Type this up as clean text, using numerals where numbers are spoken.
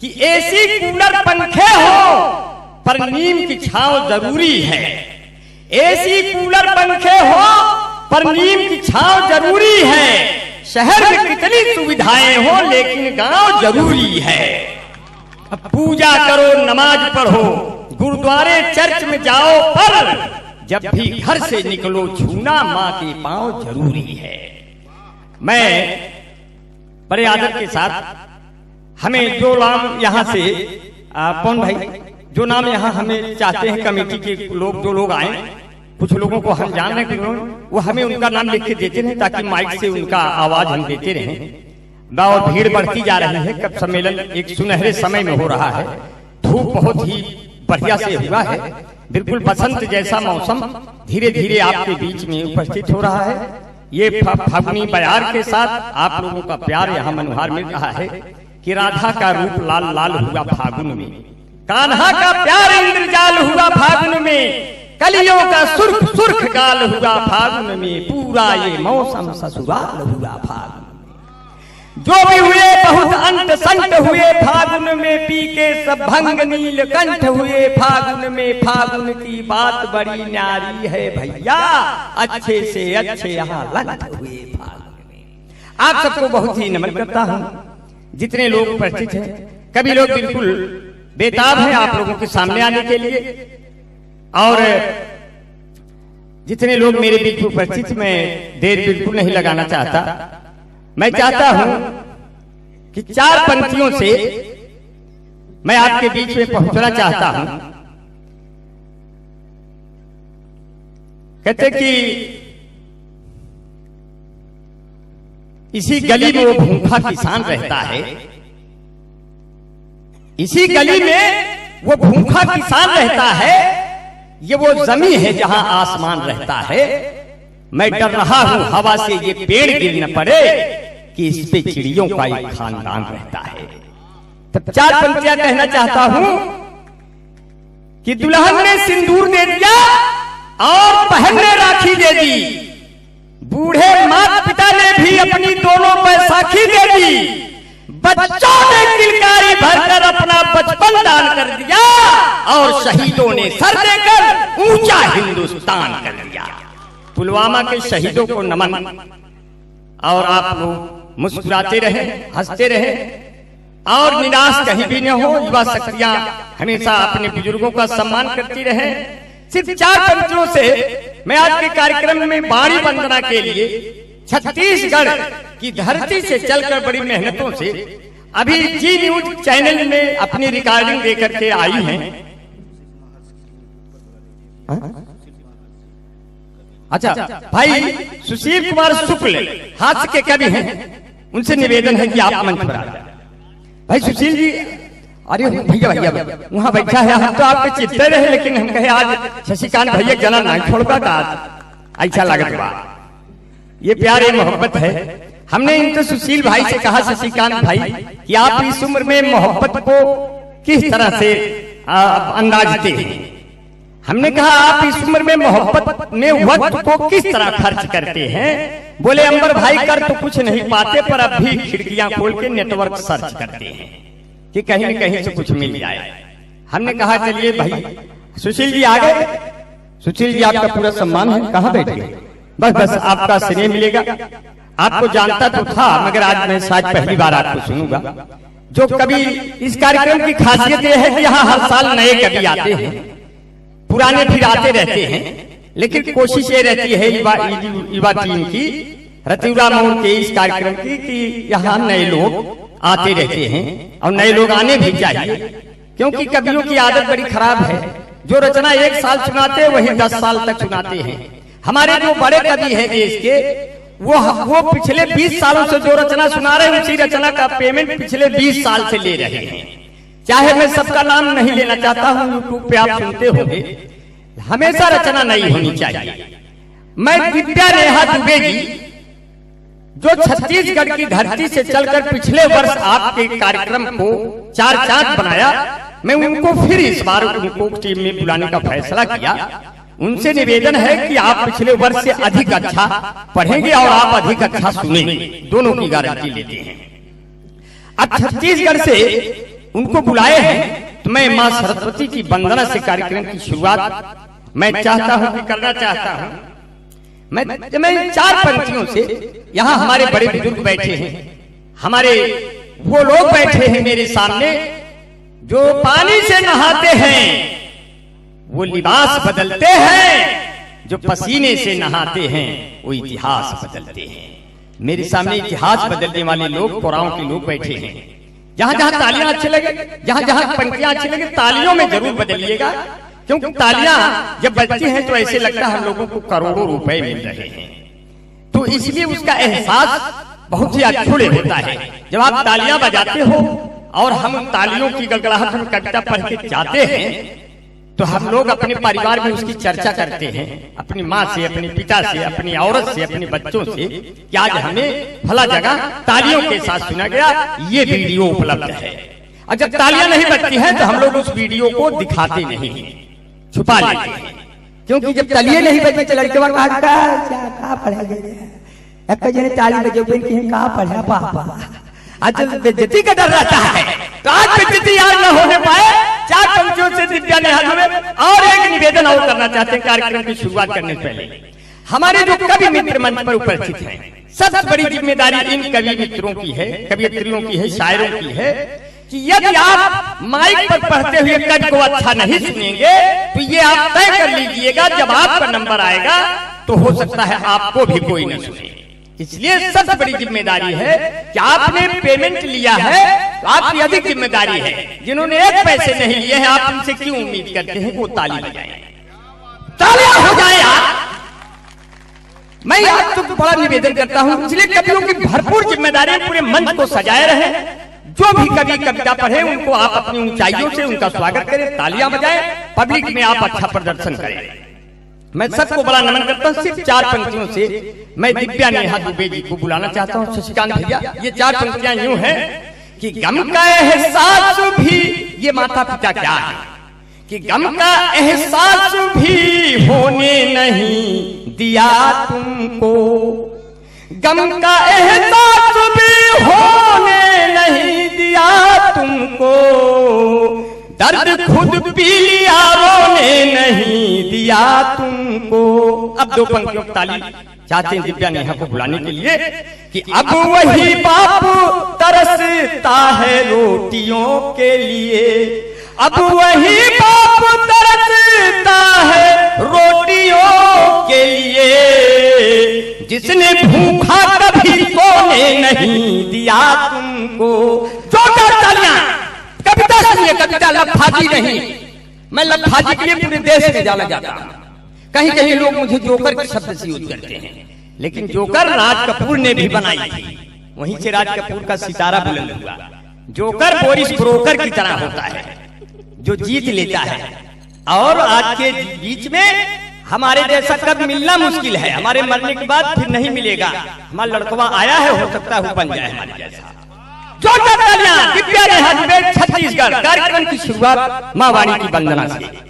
कि AC cooler पंखे हो पर नीम की छांव जरूरी है। एसी कूलर पंखे हो पर नीम की छांव जरूरी है। शहर में कितनी सुविधाएं हो लेकिन गांव जरूरी है। अब पूजा करो, नमाज पढ़ो, गुरुद्वारे चर्च में जाओ, पर जब भी घर से निकलो छूना मां के पांव जरूरी है। मैं बड़े आदर के साथ हमें जो नाम यहाँ से कौन भाई जो नाम यहाँ हमें चाहते हैं कमेटी के लोग, जो लोग आए, कुछ लोगों को हम जान रहे हैं, वो हमें उनका नाम लिख के देते रहे ताकि माइक से उनका आवाज हम देते रहें। और भीड़ बढ़ती जा रही है। कब सम्मेलन एक सुनहरे समय में हो रहा है। धूप बहुत ही बढ़िया से हुआ है, बिल्कुल बसंत जैसा मौसम धीरे धीरे आपके बीच में उपस्थित हो रहा है। ये फागुनी बयार के साथ आप लोगों का प्यार यहाँ मनोहार मिल रहा है कि राधा का रूप लाल लाल हुआ फागुन में, कान्हा का प्यार इंद्रजाल हुआ फागुन में, कलियों का सुर्ख सुर्ख गाल हुआ फागुन में, पूरा ये मौसम ससुराल हुआ फागुन में। जो भी हुए बहुत अंत संत हुए फागुन में, पी के सब भंग नील कंठ हुए फागुन में। फागुन की बात बड़ी न्यारी है भैया, अच्छे से अच्छे यहाँ लंठ हुए फागुन में। आप सबको बहुत ही नमन करता हूँ, जितने लोग उपस्थित हैं। कभी लोग बिल्कुल बेताब हैं आप लोगों के सामने आने के लिए, और जितने लोग मेरे बीच उपस्थित में देर बिल्कुल नहीं लगाना चाहता। मैं चाहता हूं कि 4 पंक्तियों से मैं आपके बीच में पहुंचना चाहता हूं। कहते कि इसी गली में वो भूखा किसान रहता है, इसी गली में वो भूखा किसान रहता है, ये वो जमीन है जहां आसमान रहता है। मैं डर रहा हूं हवा से ये पेड़ गिर न पड़े कि इस पे चिड़ियों का एक खानदान रहता है। तब 4 पंक्तियां कहना चाहता हूं कि दुल्हन ने सिंदूर दे दिया और बहन ने राखी दे दी, बूढ़े माता पिता ने भी अपनी दोनों बैसाखी दे दी, बच्चों ने किलकारी भरकर अपना बचपन दान कर दिया, और शहीदों ने सर देकर ऊंचा हिंदुस्तान कर दिया। पुलवामा के शहीदों को नमन। और आप लोग मुस्कुराते रहे, हंसते रहे, और निराश कहीं भी न हो। युवा शक्तियां हमेशा अपने बुजुर्गों का सम्मान करती रहे। सिर्फ 4 पंक्तियों से मैं आज के कार्यक्रम में बाणी वंदना के लिए छत्तीसगढ़ की धरती से चलकर बड़ी मेहनतों से अभी जी न्यूज चैनल में अपनी रिकॉर्डिंग देकर के आई हैं। अच्छा भाई सुशील कुमार शुक्ल हास्य के कवि हैं, उनसे निवेदन है कि आप मंच पर आ जाए। भाई सुशील जी, अरे भैया भैया वहां बैठा है, हम तो आपके चित्ते रहे, लेकिन हम कहे आज शशिकांत भैया जना नहीं छोड़ता था, अच्छा लगत बा। ये प्यार ये मोहब्बत है। हमने इनसे सुशील भाई से कहा, शशिकांत भाई कि आप इस उम्र में मोहब्बत को किस तरह से अंदाजते हैं। हमने कहा आप इस उम्र में मोहब्बत में वक्त को किस तरह खर्च करते हैं। बोले अंबर भाई कर तो कुछ नहीं पाते, पर अब भी खिड़कियां खोल के नेटवर्क सर्च करते हैं कि कहीं न कहीं से कुछ मिल जाए। हमने कहा चलिए भाई सुशील जी आ गए। सुशील जी आपका पूरा सम्मान है, कहाँ बैठ गए? बस बस आपका स्नेह मिलेगा। आपको जानता तो था, मगर आज मैं शायद पहली बार आपको सुनूंगा। जो कभी इस कार्यक्रम की खासियत यह है कि यहाँ हर साल नए कवि आते हैं, पुराने फिर आते रहते हैं, लेकिन कोशिश ये रहती है युवा टीम की, रतिउरा मोड़ के इस कार्यक्रम की, कि यहाँ नए लोग आते रहते हैं और नए लोग आने भी चाहिए। क्योंकि कवियों की आदत बड़ी खराब है, जो रचना 1 साल सुनाते हैं वही 10 साल तक सुनाते हैं। हमारे जो बड़े कवि हैं देश के, वो पिछले 20 सालों से जो रचना सुना रहे हैं, उसी रचना का पेमेंट पिछले 20 साल से ले रहे हैं। चाहे मैं सबका नाम नहीं लेना चाहता हूं, यूट्यूब पे आप सुनते होंगे, हमेशा रचना नई होनी चाहिए। मैं दिव्या नेहा दुबे जी, जो छत्तीसगढ़ की धरती से चलकर पिछले वर्ष आपके कार्यक्रम को 4 चांद बनाया, मैं उनको फिर इस बार उनको टीम में बुलाने का फैसला किया। उनसे निवेदन है कि आप पिछले वर्ष से अधिक अच्छा पढ़ेंगे और आप अधिक अच्छा सुनेंगे, दोनों की गारंटी लेते हैं। अब छत्तीसगढ़ से उनको बुलाए हैं, तो मैं माँ सरस्वती की वंदना से कार्यक्रम की शुरुआत मैं चाहता हूँ कि करना चाहता हूँ। मैं 4 पंक्तियों से, यहाँ हमारे बड़े बुजुर्ग बैठे हैं, हमारे वो लोग बैठे हैं मेरे सामने जो पानी से नहाते हैं, वो लिबास बदलते हैं, जो पसीने से नहाते हैं वो इतिहास बदलते हैं। मेरे सामने इतिहास बदलने वाले लोग, पुराणों के लोग बैठे हैं। जहां जहां तालियां अच्छे लगे, जहां जहां पंक्तियां अच्छी लगे, तालियों में जरूर बदलिएगा, क्योंकि तालियां जब बजती हैं तो ऐसे लगता है हम लोगों को करोड़ों रुपए मिल रहे हैं। तो इसलिए उसका एहसास बहुत ही अछूड़े होता है जब आप तालियां बजाते हो। और हम तालियों की गड़गड़ाहट में कविता पढ़ के जाते हैं तो हम लोग अपने परिवार में उसकी चर्चा करते हैं, अपनी माँ से, अपने पिता से, अपनी औरत से, अपने बच्चों से, कि आज हमें फला जगह तालियों के साथ सुना गया, ये वीडियो उपलब्ध है। और जब तालियां नहीं बजती हैं तो हम लोग उस वीडियो को दिखाते नहीं, छुपा लेते हैं, क्योंकि जब तालियां नहीं बजती तो लड़के कहाँ पढ़ा जने ताली बजे कहाँ पढ़ा पापा, आज बेइज्जती का डर रहता है। तो आज बेइज्जती याद न होने पाए, 4 पंक्तियों से दिव्या ने हाथ में और एक निवेदन और करना चाहते हैं कार्यक्रम की शुरुआत करने से पहले। हमारे जो कवि मित्र मंच पर उपस्थित हैं, सबसे बड़ी जिम्मेदारी इन कवि मित्रों की है, कवियत्रियों की है, शायरों की है, कि यदि आप माइक पर पढ़ते हुए कवि को अच्छा नहीं सुनेंगे तो ये आप तय कर लीजिएगा, जब आपका नंबर आएगा तो हो सकता है आपको भी कोई न सुने। इसलिए सबसे बड़ी जिम्मेदारी है कि आपने पेमेंट लिया है तो आपकी अधिक जिम्मेदारी है। जिन्होंने 1 पैसे नहीं लिए हैं, आप उनसे क्यों उम्मीद करते हैं वो ताली बजाएं, तालियां हो जाए। मैं आप तो बड़ा निवेदन करता हूं, इसलिए कवियों की भरपूर जिम्मेदारी पूरे मंच को सजाए रहे। जो भी कवि कविता पढ़े उनको आप अपनी ऊंचाइयों से उनका स्वागत करें, तालियां बजाएं, पब्लिक में आप अच्छा प्रदर्शन करें। मैं सबको बड़ा नमन करता हूँ। सिर्फ 4 पंक्तियों से मैं दिव्या नेहा दुबे जी को बुलाना चाहता हूँ। शशिकांत भैया, ये 4 पंक्तियां यूं हैं कि गम का एहसास भी, ये माता पिता क्या है, कि गम का एहसास भी होने नहीं दिया तुमको, गम का एहसास भी होने नहीं दिया तुमको, दर्द खुद पी लिया रोने नहीं दिया तुमको। अब 2 पंक्तियों की ताली चाहते हैं दिव्या नेहा को बुलाने के लिए कि अब वही बाप तरसता है रोटियों के लिए, अब वही बाप तरसता है रोटियों के लिए, जिसने भूखा कभी सोने नहीं दिया तुमको। जोरदार तालियां। कविता सुनिए, कविता लफाजी नहीं। मैं लफाजी के लिए पूरे देश में जाना जाता हूं। कहीं कहीं लोग मुझे जोकर के शब्द से यूज करते हैं, लेकिन जोकर राज कपूर ने भी बनाई थी, वहीं से राज कपूर का सितारा बुलंद हुआ। जोकर बोरिस ब्रोकर की तरह होता है जो जीत लेता है, और आज के बीच में हमारे जैसा कब मिलना मुश्किल है। हमारे मरने के बाद फिर नहीं मिलेगा। हमारा लड़कवा आया है, हो सकता है वो बन जाए हमारे जैसा। जोरदार तालियां। दिव्या नेहा दुबे, छत्तीसगढ़। कार्यक्रम की शुरुआत माँ वाणी की वंदना से।